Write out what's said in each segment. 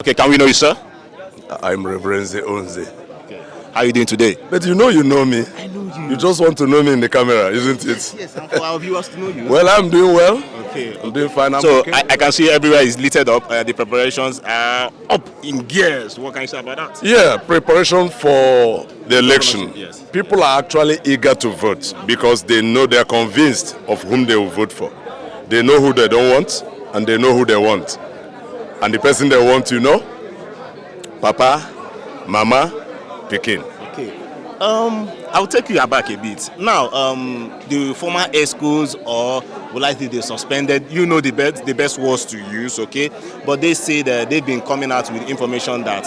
Okay, can we know you, sir? I'm Reverend Onze. Okay. How are you doing today? But you know me. I know you. You just want to know me in the camera, isn't it? Yes, and for our viewers to know you. Well, I'm doing well. Okay. I'm doing fine. So okay. I can see everywhere is littered up. The preparations are up in gears. What can you say about that? Yeah, preparation for the election. Yes. People are actually eager to vote because they know they're convinced of whom they will vote for. They know who they don't want and they know who they want. And the person they want, Papa, Mama, Pikin. Okay. I'll take you back a bit. Now, the former ESCOs or will I say they suspended, the best words to use, okay? But they say that they've been coming out with information that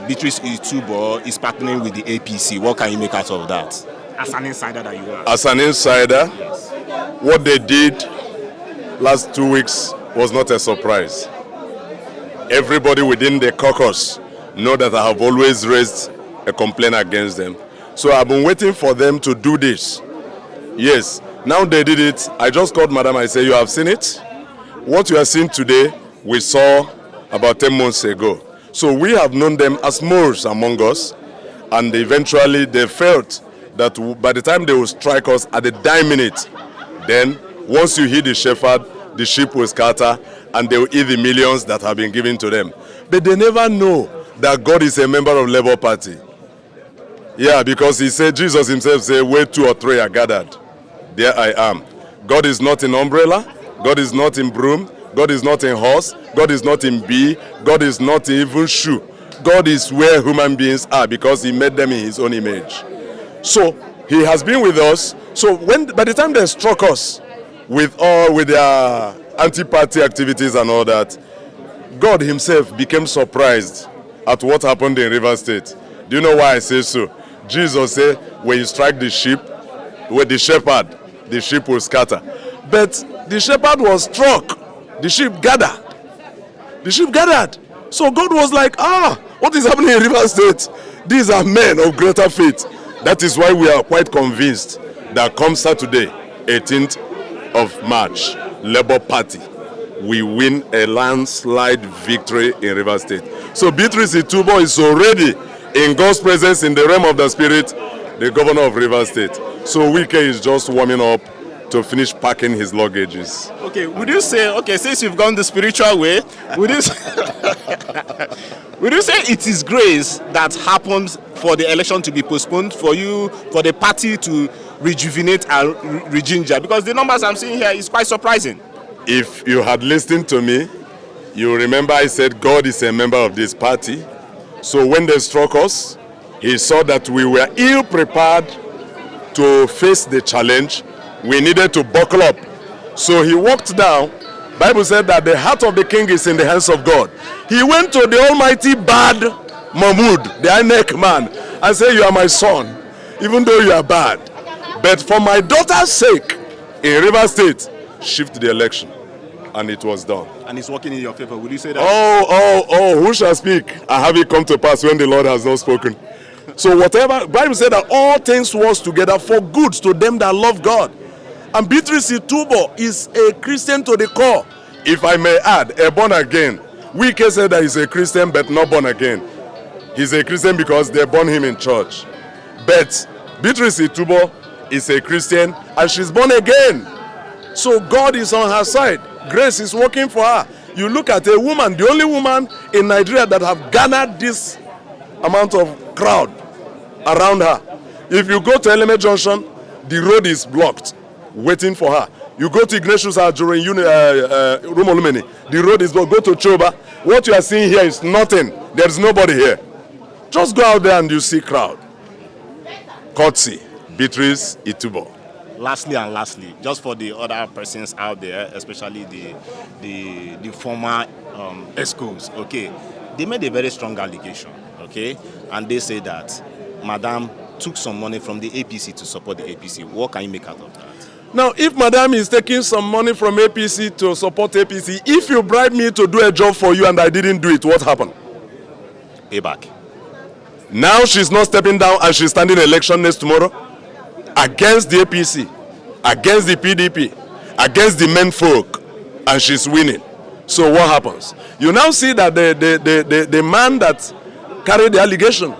Beatrice Itubo is partnering with the APC. What can you make out of that? As an insider that you are. As an insider, Yes. What they did last 2 weeks was not a surprise. Everybody within the caucus know that I have always raised a complaint against them. So I've been waiting for them to do this. Yes, now they did it. I just called Madam, I said, you have seen it? What you are seeing today, we saw about 10 months ago. So we have known them as moles among us, and eventually they felt that by the time they will strike us at the dying minute, then once you hit the shepherd, the sheep will scatter and they will eat the millions that have been given to them. But they never know that God is a member of Labour Party. Yeah, because he said, Jesus himself said, where 2 or 3 are gathered, there I am. God is not in umbrella, God is not in broom, God is not in horse, God is not in bee, God is not in even shoe. God is where human beings are because he made them in his own image. So he has been with us. So by the time they struck us with their anti-party activities and all that, God himself became surprised at what happened in Rivers State. Do you know why I say so? Jesus said, when you strike the sheep, with the shepherd, the sheep will scatter. But the shepherd was struck. The sheep gathered. The sheep gathered. So God was like, what is happening in Rivers State? These are men of greater faith. That is why we are quite convinced that come Saturday, 18th of March, Labour Party, we win a landslide victory in Rivers State. So Beatrice Itubo is already in God's presence in the realm of the spirit, the governor of Rivers State. So Wike is just warming up to finish packing his luggages. Okay, would you say, since you've gone the spiritual way, would you say it is grace that happened for the election to be postponed, for the party to rejuvenate and reginger? Because the numbers I'm seeing here is quite surprising. If you had listened to me, you remember I said God is a member of this party. So when they struck us, he saw that we were ill prepared to face the challenge. We needed to buckle up. So he walked down. Bible said that the heart of the king is in the hands of God. He went to the almighty bad Mahmoud, the INEC man, and said, you are my son, even though you are bad. But for my daughter's sake, in Rivers State, shift the election. And it was done. And it's working in your favor. Would you say that? Who shall speak? And have it come to pass when the Lord has not spoken? So whatever, Bible said that all things work together for good to them that love God. And Beatrice Itubo is a Christian to the core. If I may add, a born again. Wike said that he's a Christian but not born again. He's a Christian because they born him in church. But Beatrice Itubo is a Christian and she's born again. So God is on her side. Grace is working for her. You look at a woman, the only woman in Nigeria that have garnered this amount of crowd around her. If you go to Eleme Junction, the road is blocked, waiting for her. You go to Ignatius during Rumolumeni, the road is blocked. Go to Choba. What you are seeing here is nothing. There's nobody here. Just go out there and you see crowd. Courtesy, Beatrice Itubo. Lastly, just for the other persons out there, especially the former ESCOs, okay, they made a very strong allegation, okay, and they say that Madam took some money from the APC to support the APC. What can you make out of that? Now, if Madam is taking some money from APC to support APC, if you bribe me to do a job for you and I didn't do it, what happened? Payback. Now she's not stepping down and she's standing election next tomorrow against the APC, against the PDP, against the men folk, and she's winning. So what happens? You now see that the man that carried the allegation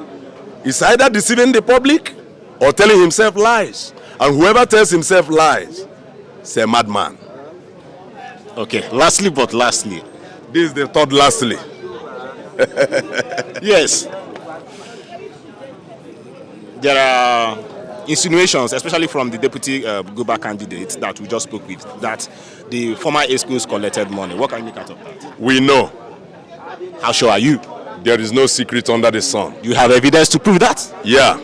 is either deceiving the public or telling himself lies. And whoever tells himself lies is a madman. Okay, lastly but lastly. This is the third lastly. Yes. There are insinuations, especially from the deputy Guba candidate that we just spoke with, that the former A schools collected money. What can you make out of that? We know. How sure are you? There is no secret under the sun. You have evidence to prove that? Yeah.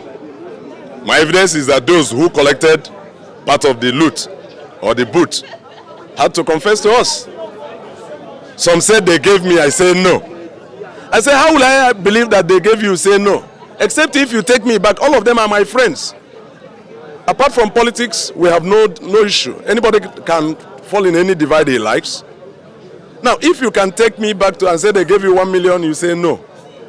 My evidence is that those who collected part of the loot or the boot had to confess to us. Some said they gave me, I say no. I say, how will I believe that they gave you, say no? Except if you take me back, all of them are my friends. Apart from politics, we have no issue. Anybody can fall in any divide he likes. Now, if you can take me back to and say they gave you 1 million, you say no.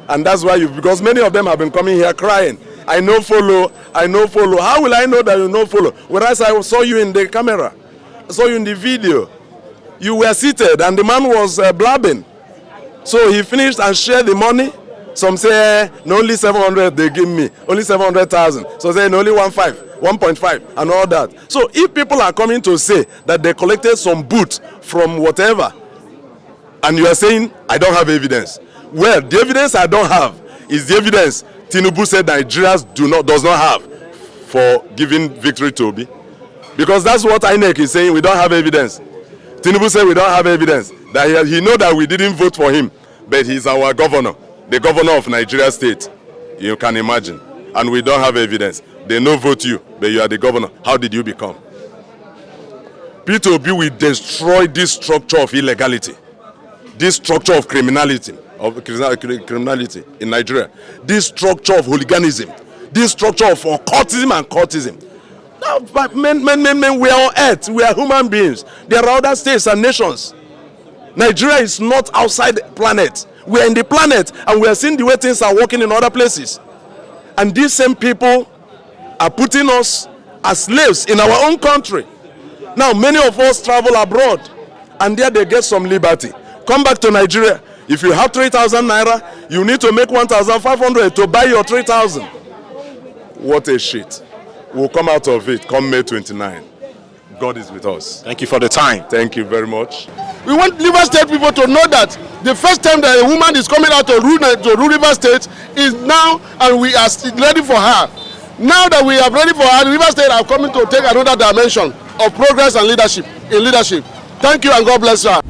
And that's why because many of them have been coming here crying. I no follow, I no follow. How will I know that you no follow? Whereas I saw you in the camera, I saw you in the video. You were seated and the man was blabbing. So he finished and shared the money. Some say, no, only 700 they give me, only 700,000. So say, no, only 1.5 and all that. So if people are coming to say that they collected some boot from whatever, and you are saying, I don't have evidence. Well, the evidence I don't have is the evidence Tinubu said Nigerians does not have for giving victory to Obi. Because that's what INEC is saying, we don't have evidence. Tinubu said we don't have evidence. That he know that we didn't vote for him, but he's our governor, the governor of Nigeria state. You can imagine. And we don't have evidence. They no vote you, but you are the governor. How did you become? Peterobi will destroy this structure of illegality, this structure of criminality in Nigeria, this structure of hooliganism, this structure of occultism and cultism. Now, men, we are on earth. We are human beings. There are other states and nations. Nigeria is not outside the planet. We are in the planet, and we are seeing the way things are working in other places. And these same people are putting us as slaves in our own country. Now, many of us travel abroad, and there they get some liberty. Come back to Nigeria. If you have 3,000 naira, you need to make 1,500 to buy your 3,000. What a shit. We'll come out of it come May 29. God is with us. Thank you for the time. Thank you very much. We want River State people to know that the first time that a woman is coming out to rule River State is now, and we are ready for her. Now that we are ready for her, River State are coming to take another dimension of progress and leadership. Thank you and God bless her.